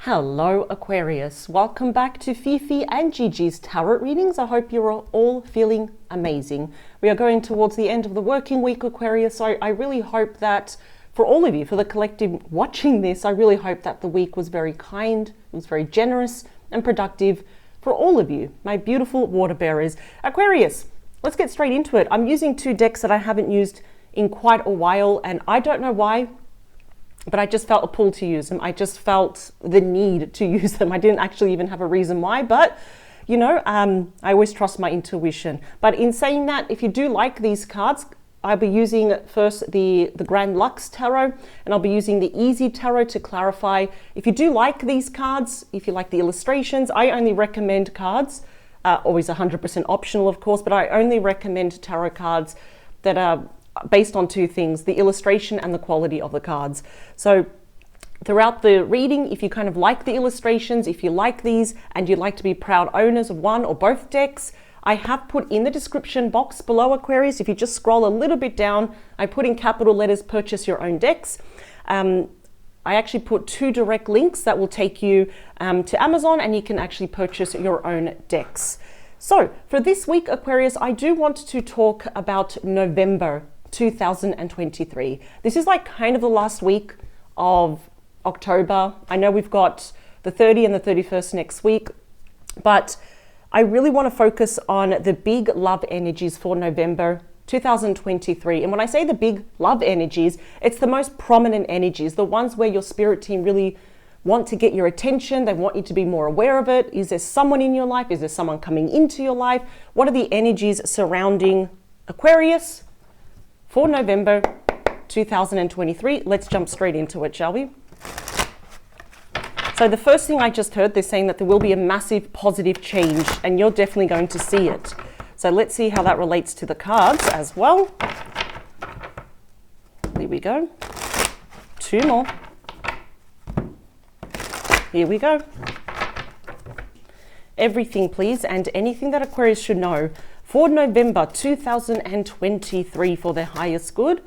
Hello Aquarius, welcome back to Fifi and Gigi's tarot readings. I hope you're all feeling amazing. We are going towards the end of the working week, Aquarius, so I really hope that for all of you, for the collective watching this, I really hope that the week was very kind, it was very generous and productive for all of you, my beautiful water bearers. Aquarius, let's get straight into it. I'm using two decks that I haven't used in quite a while, and I don't know why, but I just felt a pull to use them. I just felt the need to use them. I didn't actually even have a reason why, but you know, I always trust my intuition. But in saying that, if you do like these cards, I'll be using first the Grand Lux Tarot, and I'll be using the Easy Tarot to clarify. If you do like these cards, if you like the illustrations, I only recommend cards, always 100% optional of course, but I only recommend tarot cards that are based on two things, the illustration and the quality of the cards. So throughout the reading, if you kind of like the illustrations, if you like these and you'd like to be proud owners of one or both decks, I have put in the description box below, Aquarius, if you just scroll a little bit down, I put in capital letters, purchase your own decks. I actually put two direct links that will take you to Amazon, and you can actually purchase your own decks. So for this week, Aquarius, I do want to talk about November 2023. This is like kind of the last week of October. I know we've got the 30th and the 31st next week, but I really want to focus on the big love energies for November 2023. And when I say the big love energies, it's the most prominent energies, the ones where your spirit team really want to get your attention. They want you to be more aware of it. Is there someone in your life? Is there someone coming into your life? What are the energies surrounding Aquarius for November 2023? Let's jump straight into it, shall we? So the first thing I just heard, they're saying that there will be a massive positive change, and you're definitely going to see it. So let's see how that relates to the cards as well. Here we go. Two more. Here we go. Everything, please, and anything that Aquarius should know for November 2023 for their highest good,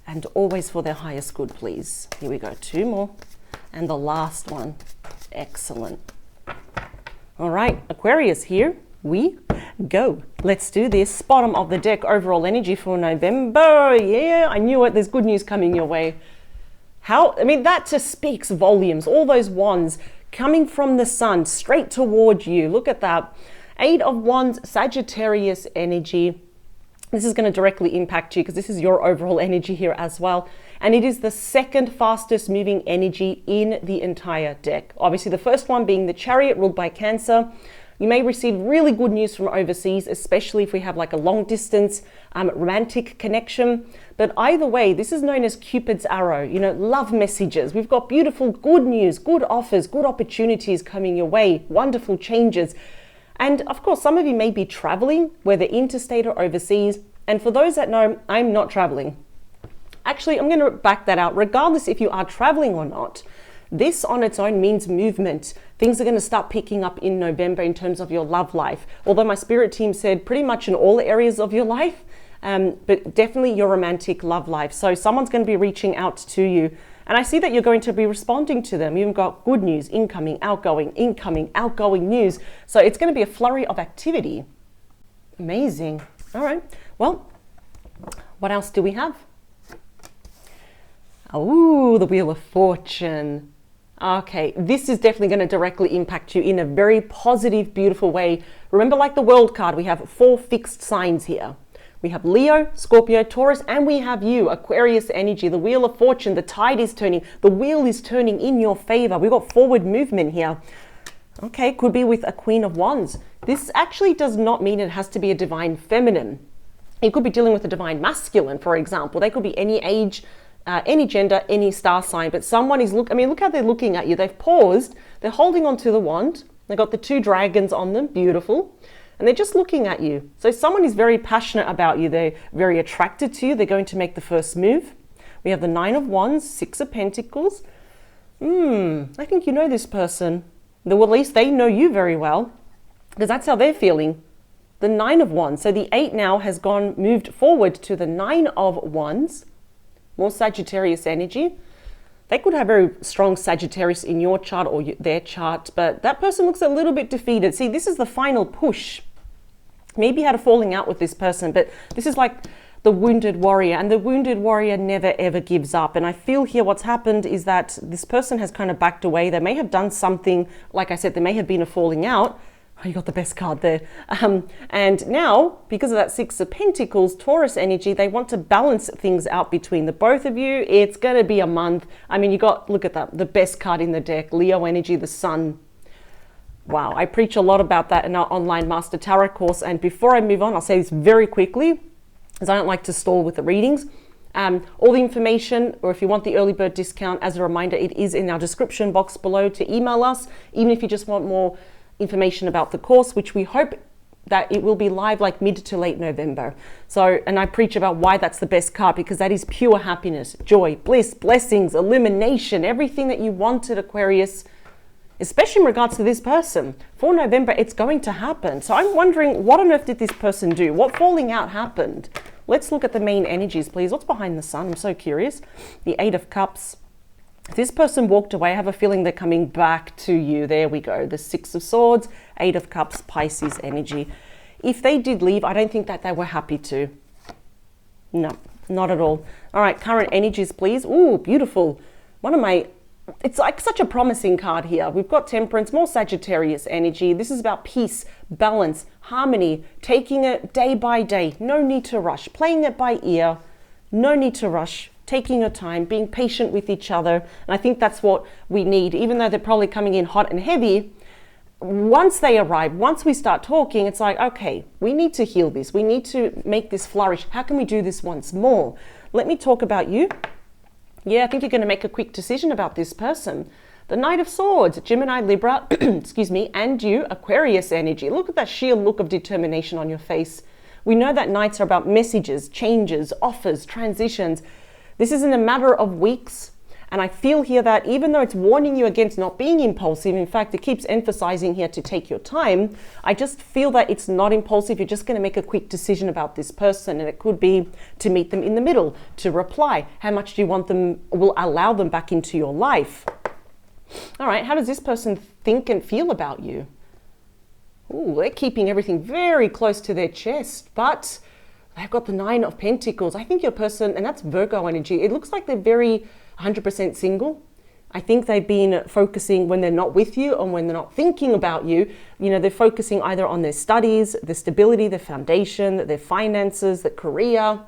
and always for their highest good, please. Here we go, two more. And the last one. Excellent. All right, Aquarius, here we go. Let's do this. Bottom of the deck, overall energy for November. Yeah, I knew it. There's good news coming your way. I mean, that just speaks volumes. All those wands coming from the sun straight toward you. Look at that. Eight of Wands, Sagittarius energy. This is going to directly impact you because this is your overall energy here as well. And it is the second fastest moving energy in the entire deck. Obviously, the first one being the Chariot ruled by Cancer. You may receive really good news from overseas, especially if we have like a long distance romantic connection. But either way, this is known as Cupid's arrow, you know, love messages. We've got beautiful, good news, good offers, good opportunities coming your way, wonderful changes. And of course, some of you may be traveling, whether interstate or overseas. And for those that know, I'm not traveling. Actually, I'm going to back that out. Regardless if you are traveling or not, this on its own means movement. Things are going to start picking up in November in terms of your love life. Although my spirit team said pretty much in all areas of your life, but definitely your romantic love life. So someone's going to be reaching out to you. And I see that you're going to be responding to them. You've got good news, incoming, outgoing news. So it's going to be a flurry of activity. Amazing. All right. Well, what else do we have? Oh, the Wheel of Fortune. Okay, this is definitely going to directly impact you in a very positive, beautiful way. Remember, like the World card, we have 4 fixed signs here. We have Leo, Scorpio, Taurus, and we have you, Aquarius energy, the Wheel of Fortune. The tide is turning. The wheel is turning in your favor. We've got forward movement here. Okay, could be with a Queen of Wands. This actually does not mean it has to be a divine feminine. You could be dealing with a divine masculine, for example. They could be any age, any gender, any star sign. But someone is look how they're looking at you. They've paused. They're holding onto the wand. They've got the 2 dragons on them. Beautiful. And they're just looking at you. So someone is very passionate about you. They're very attracted to you. They're going to make the first move. We have the 9 of Wands, 6 of Pentacles. I think you know this person. Well, at least they know you very well, because that's how they're feeling. The 9 of Wands. So the 8 now has moved forward to the 9 of Wands. More Sagittarius energy. They could have very strong Sagittarius in your chart or their chart, but that person looks a little bit defeated. See, this is the final push. Maybe you had a falling out with this person, but this is like the wounded warrior, and the wounded warrior never ever gives up. And I feel here what's happened is that this person has kind of backed away. They may have done something, like I said, there may have been a falling out. Oh, you got the best card there. And now, because of that Six of Pentacles, Taurus energy, they want to balance things out between the both of you. It's going to be a month. I mean, you got, look at that, the best card in the deck, Leo energy, the Sun. Wow, I preach a lot about that in our online Master Tarot course. And before I move on, I'll say this very quickly, as I don't like to stall with the readings. All the information, or if you want the early bird discount, as a reminder, it is in our description box below to email us, even if you just want more information about the course, which we hope that it will be live like mid to late November. So, and I preach about why that's the best card, because that is pure happiness, joy, bliss, blessings, illumination, everything that you wanted, Aquarius, especially in regards to this person. For November, it's going to happen. So I'm wondering, what on earth did this person do? What falling out happened? Let's look at the main energies, please. What's behind the Sun? I'm so curious. The Eight of Cups. If this person walked away, I have a feeling they're coming back to you. There we go. The Six of Swords, Eight of Cups, Pisces energy. If they did leave, I don't think that they were happy to. No, not at all. All right, current energies, please. Ooh, beautiful. It's like such a promising card here. We've got Temperance, more Sagittarius energy. This is about peace, balance, harmony, taking it day by day. No need to rush. Playing it by ear. No need to rush. Taking your time, being patient with each other. And I think that's what we need. Even though they're probably coming in hot and heavy, once they arrive, once we start talking, it's like, okay, we need to heal this. We need to make this flourish. How can we do this once more? Let me talk about you. Yeah, I think you're going to make a quick decision about this person. The Knight of Swords, Gemini, Libra, excuse me, and you, Aquarius energy. Look at that sheer look of determination on your face. We know that Knights are about messages, changes, offers, transitions. This is in a matter of weeks. And I feel here that even though it's warning you against not being impulsive, in fact, it keeps emphasizing here to take your time. I just feel that it's not impulsive. You're just going to make a quick decision about this person. And it could be to meet them in the middle, to reply. How much do you want them, will allow them back into your life? All right, how does this person think and feel about you? Ooh, they're keeping everything very close to their chest, but they've got the Nine of Pentacles. I think your person, and that's Virgo energy, it looks like they're very 100% single. I think they've been focusing when they're not with you and when they're not thinking about you, you know, they're focusing either on their studies, their stability, their foundation, their finances, their career.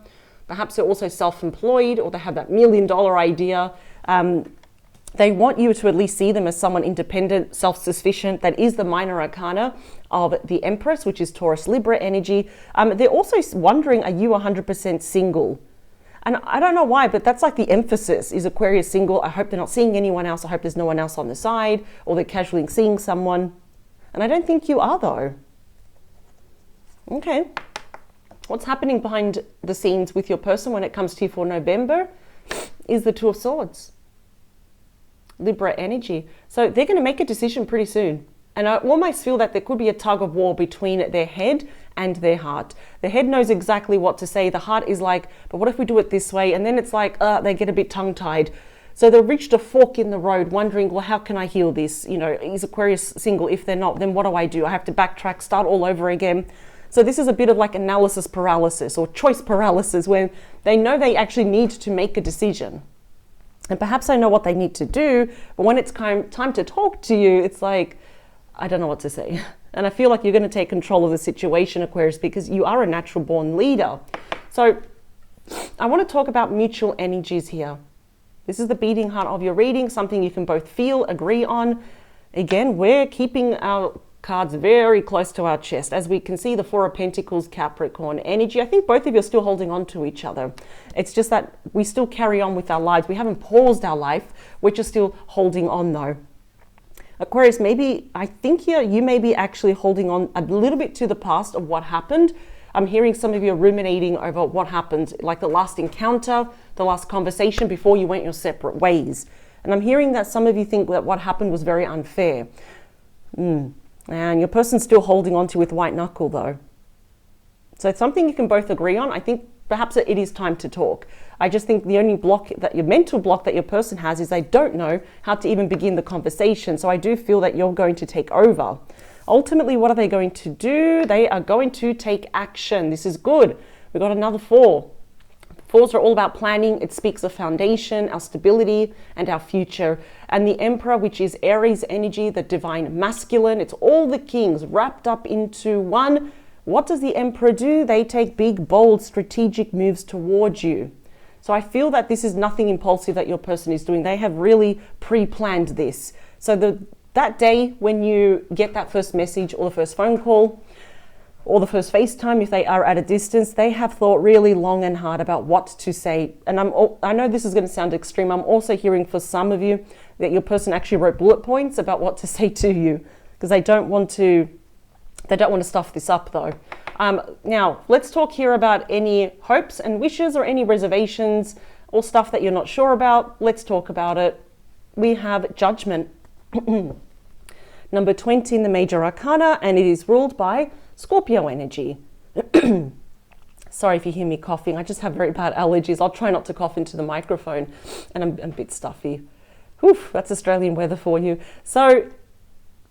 Perhaps they're also self-employed, or they have that $1 million idea. They want you to at least see them as someone independent, self-sufficient. That is the minor arcana of the Empress, which is Taurus Libra energy. They're also wondering, are you 100% single? And I don't know why, but that's like the emphasis. Is Aquarius single? I hope they're not seeing anyone else. I hope there's no one else on the side, or they're casually seeing someone. And I don't think you are, though. Okay. What's happening behind the scenes with your person when it comes to you for November is the Two of Swords. Libra energy. So they're going to make a decision pretty soon. And I almost feel that there could be a tug of war between their head and their heart. The head knows exactly what to say. The heart is like, but what if we do it this way? And then it's like, they get a bit tongue-tied. So they've reached a fork in the road, wondering, well, how can I heal this? You know, is Aquarius single? If they're not, then what do I do? I have to backtrack, start all over again. So this is a bit of like analysis paralysis or choice paralysis, where they know they actually need to make a decision. And perhaps I know what they need to do, but when it's time to talk to you, it's like, I don't know what to say. And I feel like you're going to take control of the situation, Aquarius, because you are a natural born leader. So I want to talk about mutual energies here. This is the beating heart of your reading, something you can both feel, agree on. Again, we're keeping our cards very close to our chest. As we can see, the Four of Pentacles, Capricorn energy. I think both of you are still holding on to each other. It's just that we still carry on with our lives. We haven't paused our life. We're just still holding on, though. Aquarius, maybe, I think here you may be actually holding on a little bit to the past of what happened. I'm hearing some of you are ruminating over what happened, like the last encounter, the last conversation before you went your separate ways. And I'm hearing that some of you think that what happened was very unfair. And your person's still holding on to with white knuckle, though. So it's something you can both agree on. I think perhaps it is time to talk. I just think the only block that your mental block that your person has is they don't know how to even begin the conversation. So I do feel that you're going to take over. Ultimately, what are they going to do? They are going to take action. This is good. We've got another 4. 4s are all about planning. It speaks of foundation, our stability, and our future. And the Emperor, which is Aries energy, the divine masculine, it's all the kings wrapped up into one. What does the Emperor do? They take big, bold, strategic moves towards you. So I feel that this is nothing impulsive that your person is doing. They have really pre-planned this. So that day when you get that first message or the first phone call, or the first FaceTime, if they are at a distance, they have thought really long and hard about what to say. And I know this is going to sound extreme. I'm also hearing for some of you that your person actually wrote bullet points about what to say to you, because they don't want to stuff this up though. Now, let's talk here about any hopes and wishes or any reservations or stuff that you're not sure about. Let's talk about it. We have Judgment. Number 20 in the Major Arcana, and it is ruled by Scorpio energy. Sorry if you hear me coughing. I just have very bad allergies. I'll try not to cough into the microphone, and I'm a bit stuffy. Whew, that's Australian weather for you. So,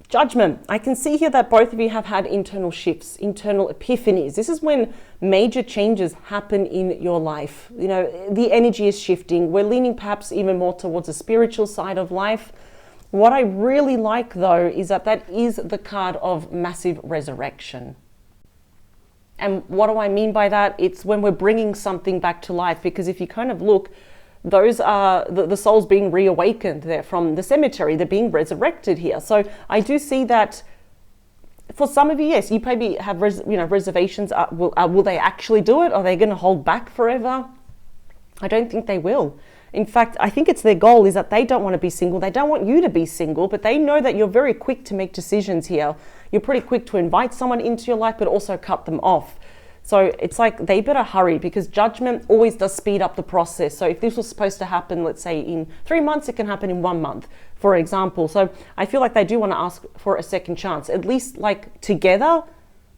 Judgment. I can see here that both of you have had internal shifts, internal epiphanies. This is when major changes happen in your life. You know, the energy is shifting. We're leaning perhaps even more towards the spiritual side of life. What I really like though is that is the card of massive resurrection. And what do I mean by that? It's when we're bringing something back to life, because if you kind of look, those are the souls being reawakened. They're from the cemetery, they're being resurrected here. So I do see that for some of you, yes, you maybe have reservations. Will they actually do it? Are they going to hold back forever? I don't think they will. In fact, I think it's their goal is that they don't want to be single. They don't want you to be single, but they know that you're very quick to make decisions here. You're pretty quick to invite someone into your life, but also cut them off. So it's like they better hurry, because Judgment always does speed up the process. So if this was supposed to happen, let's say in 3 months, it can happen in 1 month, for example. So I feel like they do want to ask for a second chance, at least like together.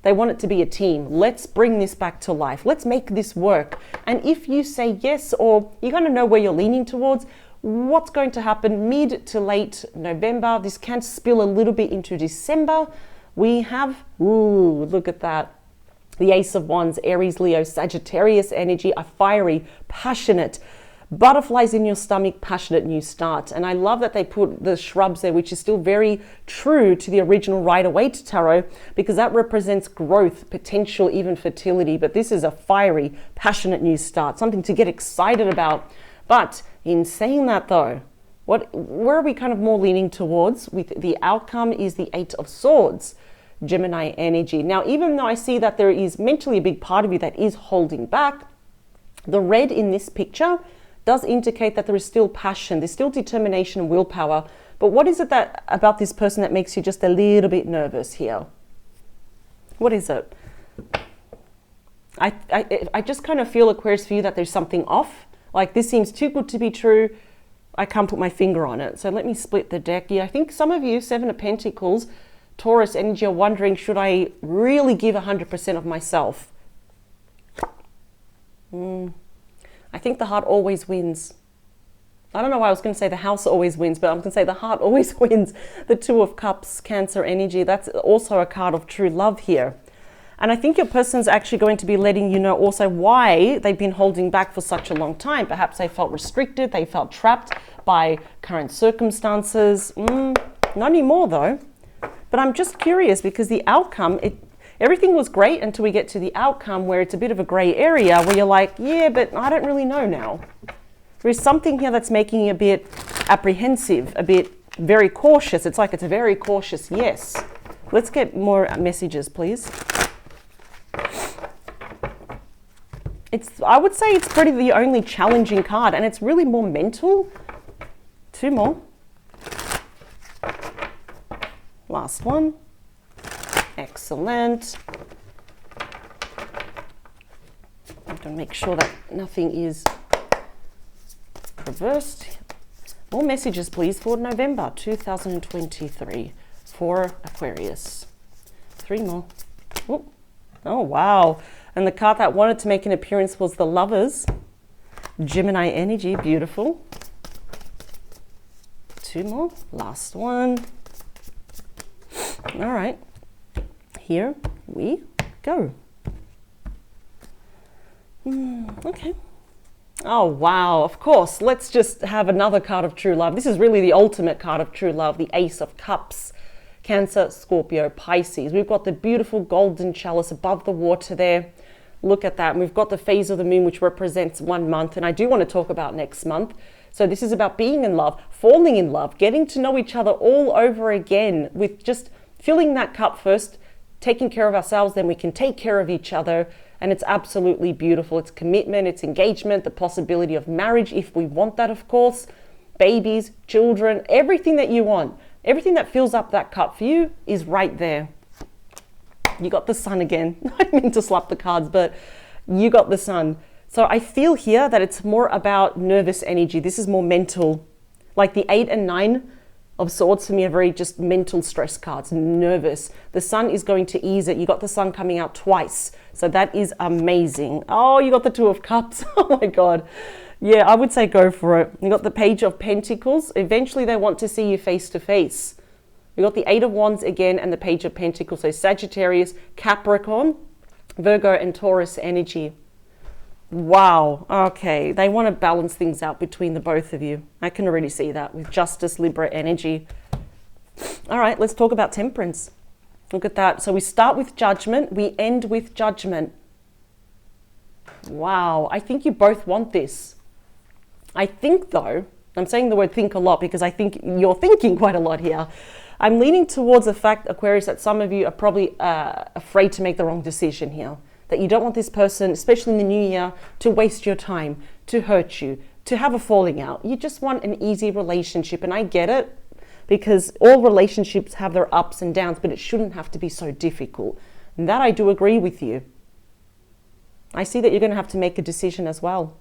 They want it to be a team. Let's bring this back to life. Let's make this work. And if you say yes, or you're going to know where you're leaning towards, what's going to happen mid to late November. This can spill a little bit into December. We have, ooh, look at that. The Ace of Wands, Aries, Leo, Sagittarius energy, a fiery, passionate, butterflies in your stomach, passionate new start. And I love that they put the shrubs there, which is still very true to the original Rider-Waite tarot, because that represents growth, potential, even fertility. But this is a fiery, passionate new start, something to get excited about. But in saying that though, where are we kind of more leaning towards? With the outcome is the 8 of Swords, Gemini energy. Now, even though I see that there is mentally a big part of you that is holding back, the red in this picture does indicate that there is still passion, there's still determination and willpower. But what is it that about this person that makes you just a little bit nervous here? What is it? I just kind of feel, Aquarius, for you that there's something off. Like this seems too good to be true. I can't put my finger on it. So let me split the deck. Yeah, I think some of you, 7 of Pentacles, Taurus energy, are wondering, should I really give 100% of myself? I think the heart always wins. I don't know why I was going to say the house always wins, but I'm going to say the heart always wins. The 2 of Cups, Cancer energy, that's also a card of true love here. And I think your person's actually going to be letting you know also why they've been holding back for such a long time. Perhaps they felt restricted, they felt trapped by current circumstances. Not anymore though. But I'm just curious, because the outcome, everything was great until we get to the outcome where it's a bit of a gray area where you're like, yeah, but I don't really know now. There is something here that's making you a bit apprehensive, a bit very cautious. It's like it's a very cautious yes. Let's get more messages, please. I would say it's pretty the only challenging card, and it's really more mental. 2 more. Last one. Excellent. I'm going to make sure that nothing is reversed. More messages, please, for November 2023 for Aquarius. 3 more. Oh, wow. And the card that wanted to make an appearance was the Lovers. Gemini energy, beautiful. 2 more, last one. All right, here we go. Okay. Oh, wow, of course. Let's just have another card of true love. This is really the ultimate card of true love, the Ace of Cups. Cancer, Scorpio, Pisces. We've got the beautiful golden chalice above the water there. Look at that. And we've got the phase of the moon, which represents 1 month. And I do want to talk about next month. So this is about being in love, falling in love, getting to know each other all over again, with just filling that cup first, taking care of ourselves, then we can take care of each other. And it's absolutely beautiful. It's commitment, it's engagement, the possibility of marriage, if we want that, of course, babies, children, everything that you want, everything that fills up that cup for you is right there. You got the Sun again. I didn't mean to slap the cards, but you got the Sun. So I feel here that it's more about nervous energy. This is more mental. Like the 8 and 9 of Swords for me are very just mental stress cards, nervous. The Sun is going to ease it. You got the Sun coming out twice. So that is amazing. Oh, you got the 2 of Cups. Oh my God. Yeah, I would say go for it. You got the Page of Pentacles. Eventually they want to see you face to face. We got the 8 of Wands again and the Page of Pentacles. So Sagittarius, Capricorn, Virgo and Taurus energy. Wow. Okay. They want to balance things out between the both of you. I can already see that with Justice, Libra energy. All right. Let's talk about Temperance. Look at that. So we start with Judgment. We end with Judgment. Wow. I think you both want this. I think though, I'm saying the word think a lot because I think you're thinking quite a lot here. I'm leaning towards the fact, Aquarius, that some of you are probably afraid to make the wrong decision here. That you don't want this person, especially in the new year, to waste your time, to hurt you, to have a falling out. You just want an easy relationship. And I get it, because all relationships have their ups and downs, but it shouldn't have to be so difficult. And that I do agree with you. I see that you're going to have to make a decision as well.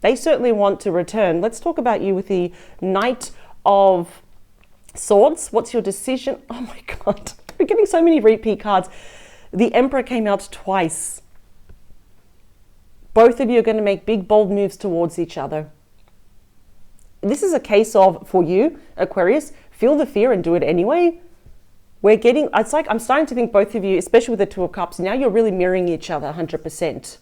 They certainly want to return. Let's talk about you with the Knight of Swords. What's your decision? Oh my God, we're getting so many repeat cards. The Emperor came out twice. Both of you are going to make big, bold moves towards each other. This is a case of, for you, Aquarius, feel the fear and do it anyway. It's like I'm starting to think both of you, especially with the 2 of Cups, now you're really mirroring each other 100%.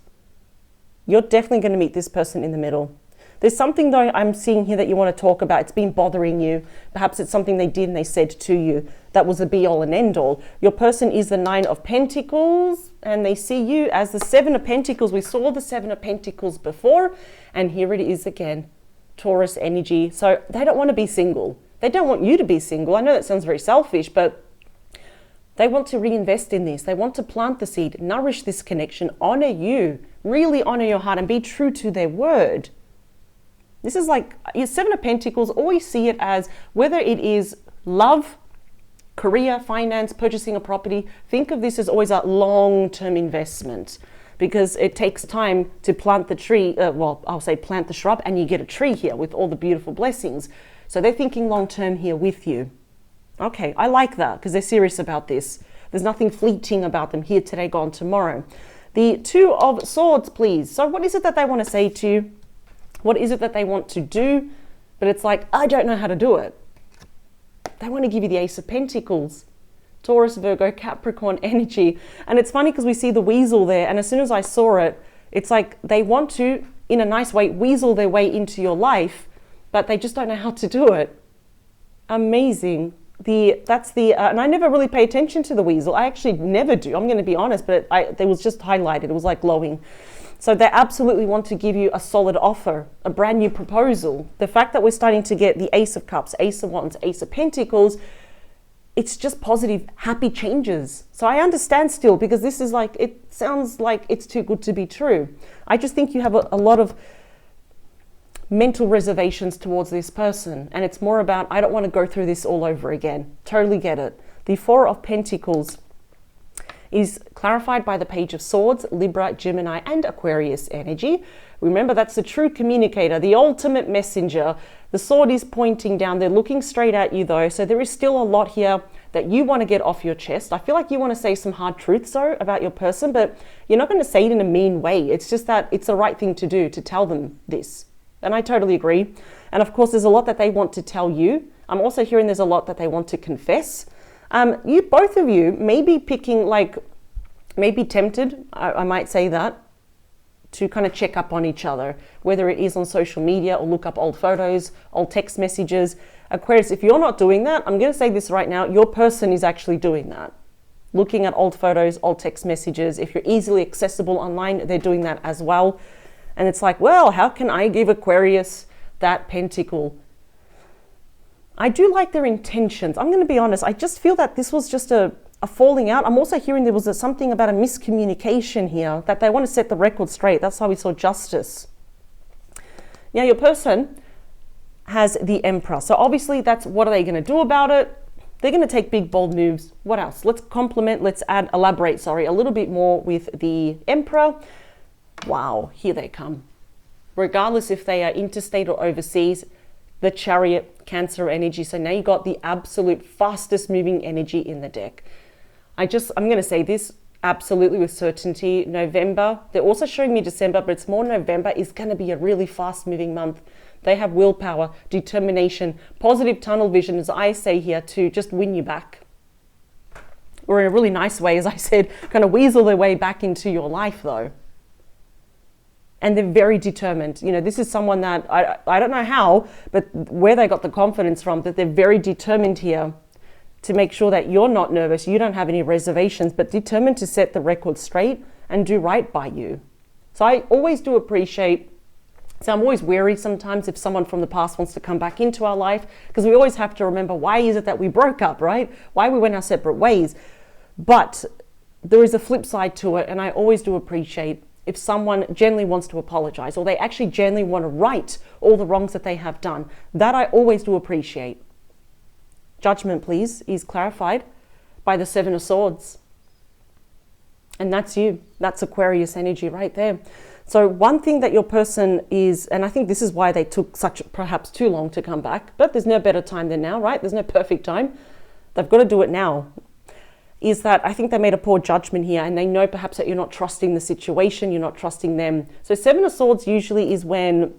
You're definitely going to meet this person in the middle. There's something though I'm seeing here that you want to talk about. It's been bothering you. Perhaps it's something they did and they said to you that was a be all and end all. Your person is the 9 of Pentacles and they see you as the 7 of Pentacles. We saw the 7 of Pentacles before and here it is again. Taurus energy. So they don't want to be single. They don't want you to be single. I know that sounds very selfish, but they want to reinvest in this. They want to plant the seed, nourish this connection, honor you, really honor your heart and be true to their word. This is like your 7 of Pentacles. Always see it as whether it is love, career, finance, purchasing a property. Think of this as always a long-term investment because it takes time to plant the tree. I'll say plant the shrub and you get a tree here with all the beautiful blessings. So they're thinking long-term here with you. Okay, I like that because they're serious about this. There's nothing fleeting about them here today, gone tomorrow. The 2 of Swords, please. So what is it that they want to say to you? What is it that they want to do? But it's like, I don't know how to do it. They want to give you the Ace of Pentacles. Taurus, Virgo, Capricorn energy. And it's funny because we see the weasel there. And as soon as I saw it, it's like they want to, in a nice way, weasel their way into your life, but they just don't know how to do it. Amazing. And I never really pay attention to the weasel. I actually never do. I'm going to be honest, but it was just highlighted. It was like glowing. So they absolutely want to give you a solid offer, a brand new proposal. The fact that we're starting to get the Ace of Cups, Ace of Wands, Ace of Pentacles, it's just positive, happy changes. So I understand still because this is like, it sounds like it's too good to be true. I just think you have a lot of mental reservations towards this person. And it's more about, I don't want to go through this all over again. Totally get it. The 4 of Pentacles is clarified by the Page of Swords, Libra, Gemini, and Aquarius energy. Remember, that's the true communicator, the ultimate messenger. The sword is pointing down. They're looking straight at you, though. So there is still a lot here that you want to get off your chest. I feel like you want to say some hard truths though about your person, but you're not going to say it in a mean way. It's just that it's the right thing to do, to tell them this. And I totally agree. And of course, there's a lot that they want to tell you. I'm also hearing there's a lot that they want to confess. Both of you may be picking, like, maybe tempted, I might say that, to kind of check up on each other, whether it is on social media or look up old photos, old text messages. Aquarius, if you're not doing that, I'm going to say this right now, your person is actually doing that. Looking at old photos, old text messages. If you're easily accessible online, they're doing that as well. And it's like, well, how can I give Aquarius that pentacle? I do like their intentions. I'm going to be honest. I just feel that this was just a falling out. I'm also hearing there was something about a miscommunication here, that they want to set the record straight. That's how we saw justice. Now, your person has the Emperor. So obviously that's, what are they going to do about it? They're going to take big, bold moves. What else? Let's elaborate a little bit more with the Emperor. Wow, here they come. Regardless if they are interstate or overseas, the Chariot, Cancer energy. So now you got the absolute fastest moving energy in the deck. I'm going to say this absolutely with certainty. November, they're also showing me December, but it's more November is going to be a really fast moving month. They have willpower, determination, positive tunnel vision, as I say here, to just win you back. Or in a really nice way, as I said, kind of weasel their way back into your life though. And they're very determined. You know, this is someone that, I don't know how, but where they got the confidence from, that they're very determined here to make sure that you're not nervous, you don't have any reservations, but determined to set the record straight and do right by you. So I always do appreciate, so I'm always wary sometimes if someone from the past wants to come back into our life, because we always have to remember, why is it that we broke up, right? Why we went our separate ways. But there is a flip side to it, and I always do appreciate if someone genuinely wants to apologize, or they actually genuinely want to right all the wrongs that they have done. That I always do appreciate. Judgment, please, is clarified by the Seven of Swords. And that's you. That's Aquarius energy right there. So one thing that your person is, and I think this is why they took such perhaps too long to come back, but there's no better time than now, right? There's no perfect time. They've got to do it now. Is that I think they made a poor judgment here, and they know perhaps that you're not trusting the situation, you're not trusting them. So Seven of Swords usually is when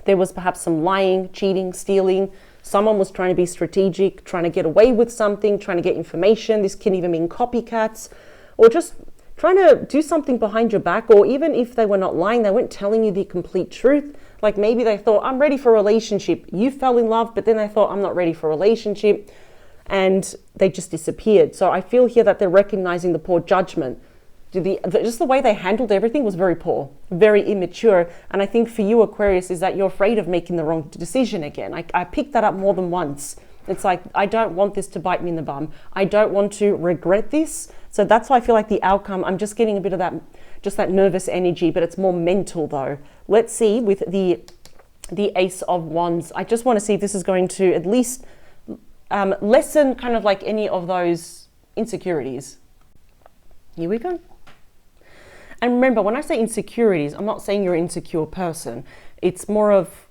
there was perhaps some lying, cheating, stealing. Someone was trying to be strategic, trying to get away with something, trying to get information. This can even mean copycats, or just trying to do something behind your back. Or even if they were not lying, they weren't telling you the complete truth. Like maybe they thought, I'm ready for a relationship. You fell in love, but then they thought, I'm not ready for a relationship. And they just disappeared. So I feel here that they're recognizing the poor judgment. Just the way they handled everything was very poor, very immature. And I think for you, Aquarius, is that you're afraid of making the wrong decision again. I picked that up more than once. It's like, I don't want this to bite me in the bum. I don't want to regret this. So that's why I feel like the outcome, I'm just getting a bit of that, just that nervous energy, but it's more mental though. Let's see with the Ace of Wands. I just want to see if this is going to at least lessen kind of like any of those insecurities. Here we go. And remember, when I say insecurities, I'm not saying you're an insecure person. It's more of,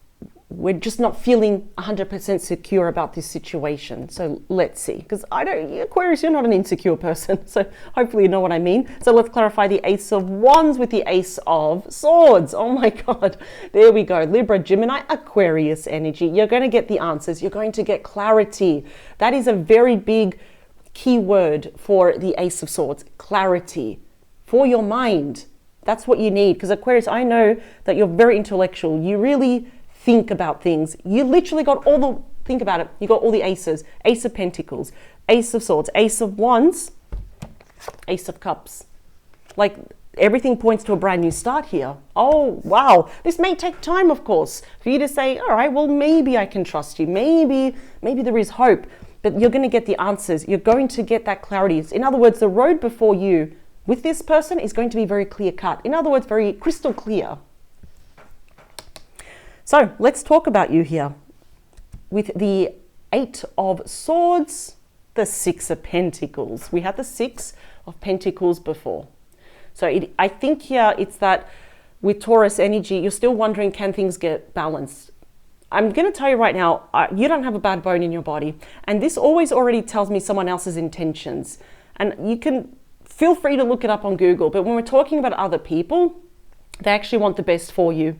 we're just not feeling 100% secure about this situation. So let's see, because Aquarius, you're not an insecure person. So hopefully you know what I mean. So let's clarify the Ace of Wands with the Ace of Swords. Oh my God, there we go. Libra, Gemini, Aquarius energy. You're going to get the answers. You're going to get clarity. That is a very big key word for the Ace of Swords, clarity for your mind. That's what you need. Because Aquarius, I know that you're very intellectual. You really think about things. You literally got think about it. You got all the aces, Ace of Pentacles, Ace of Swords, Ace of Wands, Ace of Cups. Like everything points to a brand new start here. Oh, wow. This may take time, of course, for you to say, all right, well, maybe I can trust you. Maybe there is hope, but you're going to get the answers. You're going to get that clarity. In other words, the road before you with this person is going to be very clear cut. In other words, very crystal clear. So let's talk about you here. With the Eight of Swords, the Six of Pentacles. We had the Six of Pentacles before. So I think here it's that with Taurus energy, you're still wondering, can things get balanced? I'm going to tell you right now, you don't have a bad bone in your body. And this always already tells me someone else's intentions. And you can feel free to look it up on Google. But when we're talking about other people, they actually want the best for you.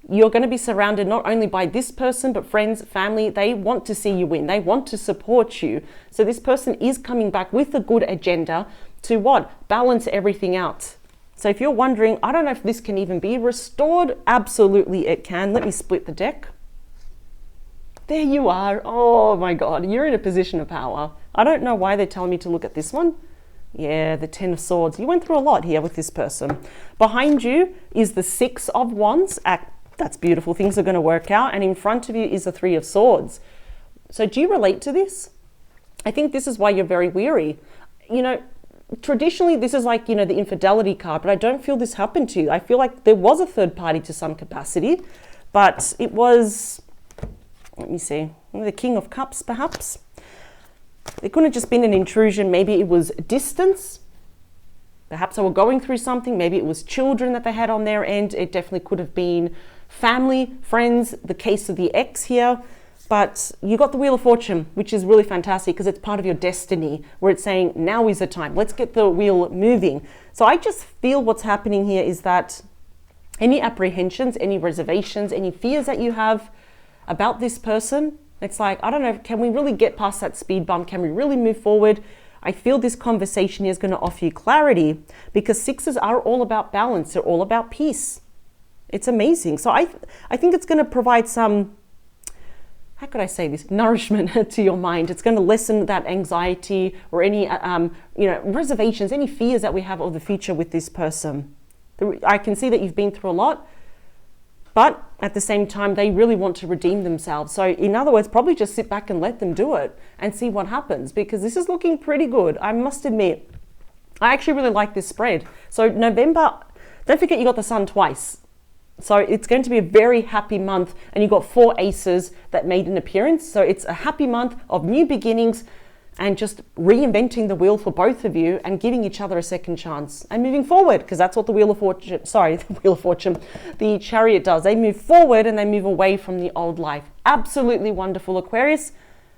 You're going to be surrounded not only by this person, but friends, family. They want to see you win. They want to support you. So this person is coming back with a good agenda to what? Balance everything out. So if you're wondering, I don't know if this can even be restored, absolutely it can. Let me split the deck. There you are. Oh my God, you're in a position of power. I don't know why they're telling me to look at this one. Yeah, the 10 of Swords. You went through a lot here with this person. Behind you is the 6 of Wands. That's beautiful. Things are going to work out. And in front of you is the 3 of Swords. So do you relate to this? I think this is why you're very weary. You know, traditionally, this is like, you know, the infidelity card, but I don't feel this happened to you. I feel like there was a third party to some capacity, but it was, let me see, the King of Cups, perhaps. It couldn't have just been an intrusion. Maybe it was distance. Perhaps they were going through something. Maybe it was children that they had on their end. It definitely could have been family, friends, the case of the ex here. But you got the Wheel of Fortune, which is really fantastic because it's part of your destiny, where it's saying, now is the time. Let's get the wheel moving. So I just feel what's happening here is that any apprehensions, any reservations, any fears that you have about this person, it's like, I don't know, can we really get past that speed bump? Can we really move forward? I feel this conversation is going to offer you clarity because 6s are all about balance. They're all about peace. It's amazing. So I think it's going to provide some, how could I say this, nourishment to your mind. It's going to lessen that anxiety or any, reservations, any fears that we have of the future with this person. I can see that you've been through a lot, but at the same time, they really want to redeem themselves. So in other words, probably just sit back and let them do it and see what happens, because this is looking pretty good. I must admit, I actually really like this spread. So November, don't forget you got the Sun twice. So it's going to be a very happy month, and you got 4 aces that made an appearance. So it's a happy month of new beginnings and just reinventing the wheel for both of you and giving each other a second chance and moving forward, because that's what the Wheel of Fortune, the Chariot does. They move forward and they move away from the old life. Absolutely wonderful, Aquarius.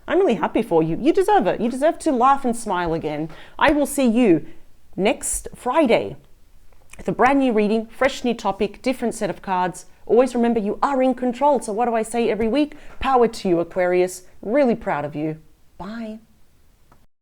I'm really happy for you. You deserve it. You deserve to laugh and smile again. I will see you next Friday with a brand new reading, fresh new topic, different set of cards. Always remember you are in control. So what do I say every week? Power to you, Aquarius. Really proud of you. Bye.